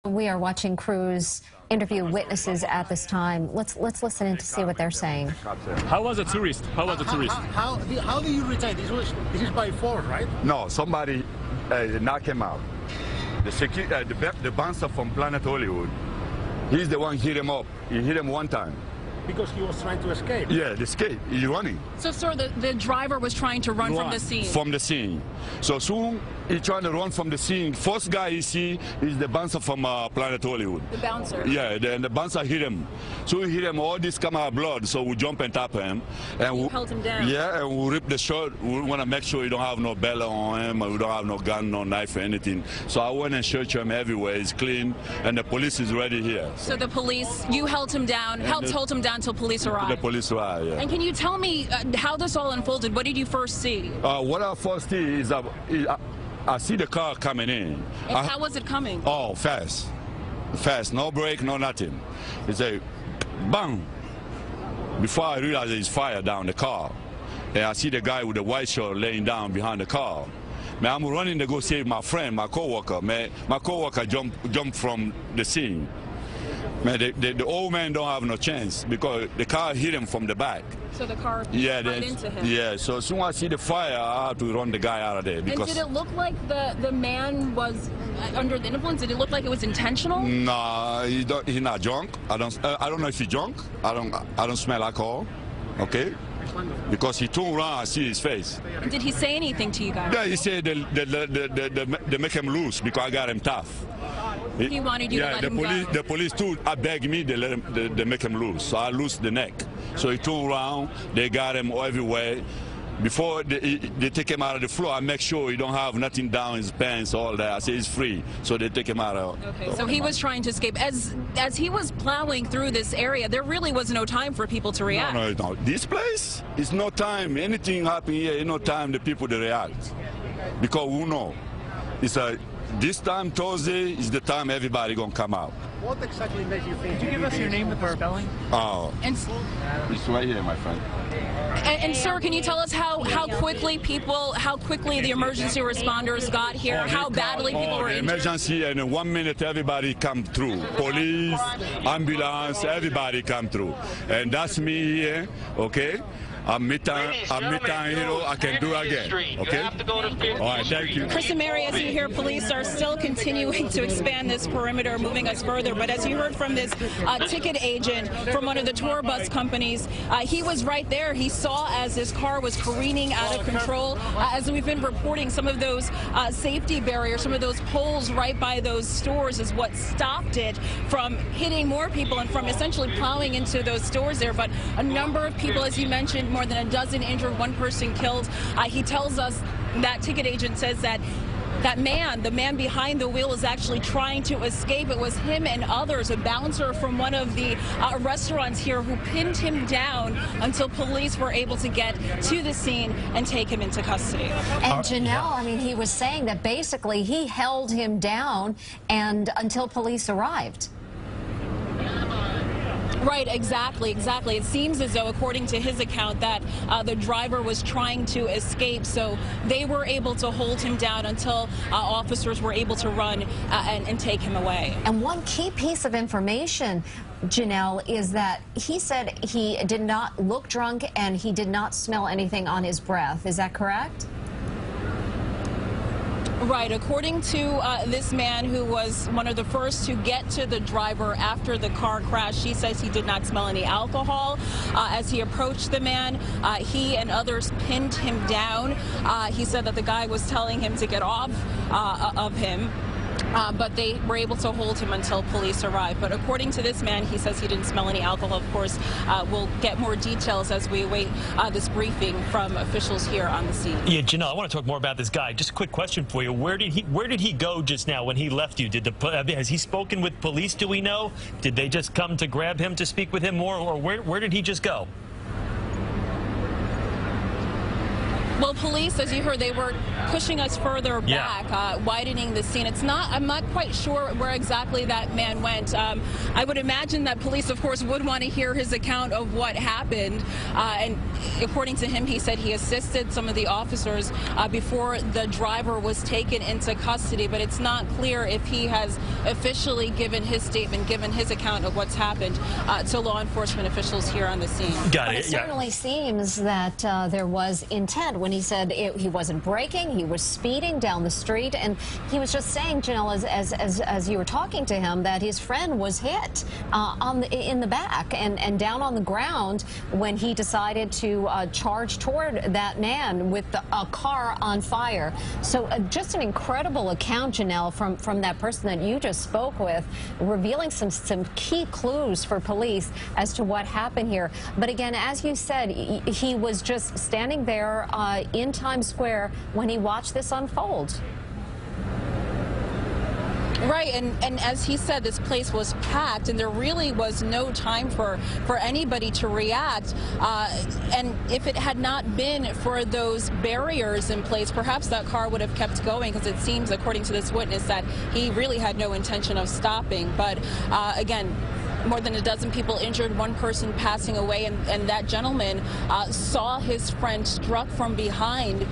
We are watching crews interview witnesses at this time. Let's listen in to see what they're saying. How was the tourist? How was the tourist? How do you retain? This is by force, right? No, somebody knocked him out. The bouncer from Planet Hollywood, he's the one hit him up. He hit him one time. Because he was trying to escape. Yeah, the escape. He's running. So, sir, the driver was trying to run from the scene. From the scene. So soon he's trying to run from the scene. First guy he see is the bouncer from Planet Hollywood. The bouncer. Yeah, the bouncer hit him. So we hit him. All this come out of blood. So we jump and tap him. And we held him down. Yeah, and we rip the shirt. We want to make sure he don't have no belly on him. We don't have no gun, no knife, or anything. So I went and searched him everywhere. He's clean, and the police is ready here. So the police, you held him down, helped hold him down until police arrived. The police arrived, yeah. And can you tell me how this all unfolded? What did you first see? What I first see is I see the car coming in. And how was it coming? Oh, fast. Fast. No brake, no nothing. It's a bang. Before I realize there's fire down the car. And I see the guy with the white shirt laying down behind the car. Man, I'm running to go save my friend, my coworker. Man, my coworker jumped from the scene. Man, the old man don't have no chance because the car hit him from the back. So the car right into him? Yeah, so as soon as I see the fire, I have to run the guy out of there. Because and did it look like the man was under the influence? Did it look like it was intentional? Nah, he's not drunk. I don't know if he's drunk. I don't smell alcohol. Okay? Because he turned around, I see his face. Did he say anything to you guys? Yeah, he said they make him loose because I got him tough. He wanted you to let him go. The police too, I begged me, they make him loose. So I loosed the neck. So he turned around, they got him everywhere. Before they take him out of the floor, I make sure he don't have nothing down his pants, all that. I say he's free, so they take him out of. Okay, so he was trying to escape. As he was plowing through this area, there really was no time for people to react. No. This place is no time. Anything happen here, ain't no time the people to react. Because we know, this time Thursday is the time everybody gonna come out. What exactly made you think? Could you give us your name with the spelling? Oh, it's right here, my friend. And sir, can you tell us how quickly the emergency responders got here? How badly people were injured? Emergency, and in 1 minute everybody come through. Police, ambulance, everybody come through. And that's me here, okay? I'm mid-time hero. I can do again. Okay? All right, thank you. Chris and Mary, as you hear, police are still continuing to expand this perimeter, moving us further. But as you heard from this ticket agent from one of the tour bus companies, he was right there. He saw as this car was careening out of control. As we've been reporting, some of those safety barriers, some of those poles right by those stores is what stopped it from hitting more people and from essentially plowing into those stores there. But a number of people, as you mentioned, more than a dozen injured, one person killed. He tells us, that ticket agent says that the man behind the wheel is actually trying to escape. It was him and others, a bouncer from one of the restaurants here, who pinned him down until police were able to get to the scene and take him into custody. And Janelle, I mean, he was saying that basically he held him down and until police arrived. Right, exactly. It seems as though, according to his account, that the driver was trying to escape, so they were able to hold him down until officers were able to run and take him away. And one key piece of information, Janelle, is that he said he did not look drunk and he did not smell anything on his breath. Is that correct? Right. According to this man, who was one of the first to get to the driver after the car crash, he says he did not smell any alcohol. As he approached the man, he and others pinned him down. He said that the guy was telling him to get off of him. But they were able to hold him until police arrived. But according to this man, he says he didn't smell any alcohol. Of course, we'll get more details as we await this briefing from officials here on the scene. Yeah, Janelle, I want to talk more about this guy. Just a quick question for you. Where did he go just now when he left you? Has he spoken with police, do we know? Did they just come to grab him to speak with him more, or where did he just go? Well, police, as you heard, they were pushing us further back, widening the scene. I'm not quite sure where exactly that man went. I would imagine that police, of course, would want to hear his account of what happened. And according to him, he said he assisted some of the officers before the driver was taken into custody. But it's not clear if he has officially given his statement, given his account of what's happened to law enforcement officials here on the scene. Got it. It certainly seems that there was intent when he said he wasn't braking, he was speeding down the street, and he was just saying, Janelle, as you were talking to him, that his friend was hit in the back and down on the ground when he decided to charge toward that man with a car on fire. So just an incredible account, Janelle, from that person that you just spoke with, revealing some key clues for police as to what happened here. But again, as you said, he was just standing there in Times Square when he watched this unfold. Right, and as he said, this place was packed, and there really was no time for anybody to react. And if it had not been for those barriers in place, perhaps that car would have kept going, because it seems, according to this witness, that he really had no intention of stopping. But again, more than a dozen people injured, one person passing away, and that gentleman saw his friend struck from behind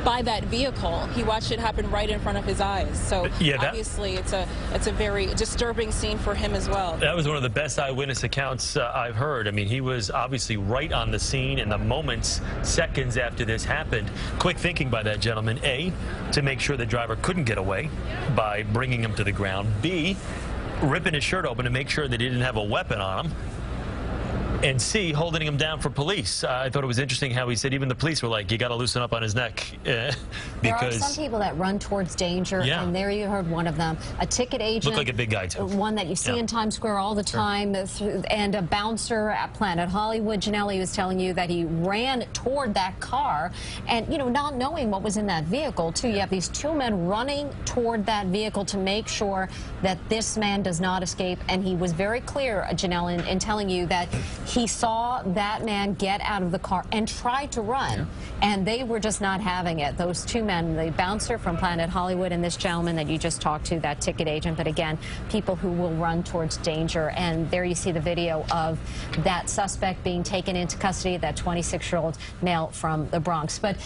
by that vehicle. He watched it happen right in front of his eyes. So obviously it's a very disturbing scene for him as well. That was one of the best eyewitness accounts I've heard. I mean, he was obviously right on the scene in the moments, seconds after this happened. Quick thinking by that gentleman. A, to make sure the driver couldn't get away by bringing him to the ground. B, ripping his shirt open to make sure that he didn't have a weapon on him. And C, holding him down for police. I thought it was interesting how he said even the police were like, you got to loosen up on his neck. There are some people that run towards danger, and there you heard one of them. A ticket agent. Looked like a big guy, too. One that you see in Times Square all the time, and a bouncer at Planet Hollywood. Janelle was telling you that he ran toward that car, and, you know, not knowing what was in that vehicle, too. You have these two men running toward that vehicle to make sure that this man does not escape, and he was very clear, Janelle, in telling you that he saw that man get out of the car and try to run, and they were just not having it. Those two men, the bouncer from Planet Hollywood and this gentleman that you just talked to, that ticket agent, but again, people who will run towards danger. And there you see the video of that suspect being taken into custody, that 26-year-old male from the Bronx. But